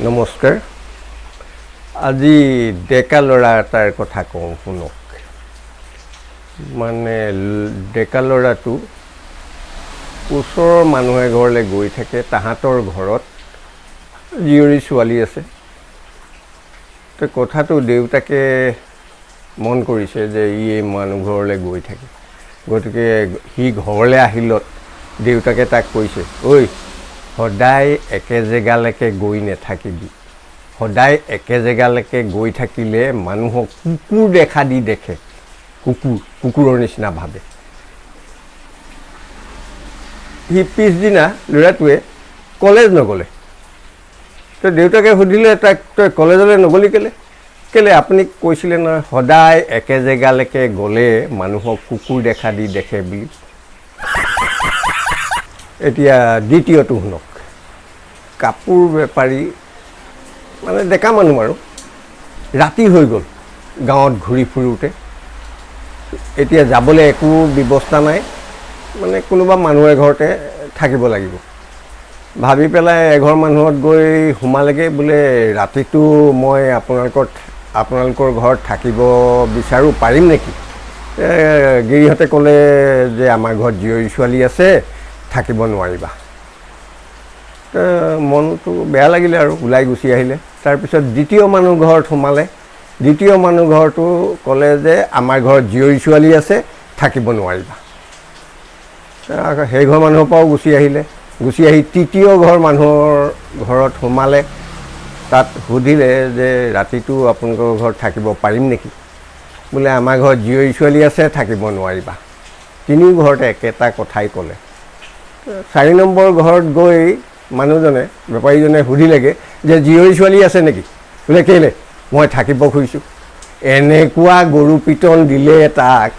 নমস্কাৰ। আজি ডেকা ল'ৰা এটাৰ কথা কওঁ শুনক। মানে ডেকা ল'ৰাটো ওচৰৰ মানুহ এঘৰলৈ গৈ থাকে, তাহাঁতৰ ঘৰত জীয়ৰী ছোৱালী আছে। তো কথাটো দেউতাকে মন কৰিছে যে ই এই মানুহ ঘৰলৈ গৈ থাকে, গতিকে সি ঘৰলৈ আহিলত দেউতাকে তাক কৈছে, ঐ সদায় একে জেগালৈকে গৈ নাথাকিবি, সদায় একে জেগালৈকে গৈ থাকিলে মানুহক কুকুৰ দেখা দি দেখে, কুকুৰৰ নিচিনা ভাবে। সি পিছদিনা ল'ৰাটোৱে কলেজ নগ'লে। তো দেউতাকে সুধিলে তাক, তই কলেজলৈ নগ'লি কেলে আপুনি কৈছিলে নহয় সদায় একে জেগালৈকে গ'লে মানুহক কুকুৰ দেখা দি দেখে বুলি। এতিয়া দ্বিতীয়টো শুনক। কাপোৰ বেপাৰী মানে ডেকা মানুহ আৰু ৰাতি হৈ গ'ল গাঁৱত ঘূৰি ফুৰোঁতে। এতিয়া যাবলৈ একো ব্যৱস্থা নাই, মানে কোনোবা মানুহ এঘৰতে থাকিব লাগিব। ভাবি পেলাই এঘৰ মানুহত গৈ সোমালেগৈ, বোলে ৰাতিটো মই আপোনালোকৰ ঘৰত থাকিব বিচাৰোঁ, পাৰিম নেকি? গিৰিহঁতে ক'লে যে আমাৰ ঘৰত জীয়ৰী ছোৱালী আছে, থাকিব নোৱাৰিবা। মনটো বেয়া লাগিলে আৰু ওলাই গুচি আহিলে। তাৰপিছত দ্বিতীয় মানুহ ঘৰত সোমালে। দ্বিতীয় মানুহ ঘৰটো ক'লে যে আমাৰ ঘৰত জীয়ৰী ছোৱালী আছে, থাকিব নোৱাৰিবা। সেই ঘৰ মানুহৰ পৰাও গুচি আহিলে। গুচি আহি তৃতীয় ঘৰ মানুহৰ ঘৰত সোমালে। তাত সুধিলে যে ৰাতিটো আপোনালোকৰ ঘৰত থাকিব পাৰিম নেকি? বোলে আমাৰ ঘৰত জীয়ৰী ছোৱালী আছে, থাকিব নোৱাৰিবা। তিনিও ঘৰতে একেটা কথাই ক'লে। 4 নম্বৰ ঘৰত গৈ মানুহজনে, বেপাৰীজনে সুধিলেগৈ যে জীয়ৰী ছোৱালী আছে নেকি? বোলে কেলে, মই থাকিব খুজিছোঁ। এনেকুৱা গৰু পিটন দিলে তাক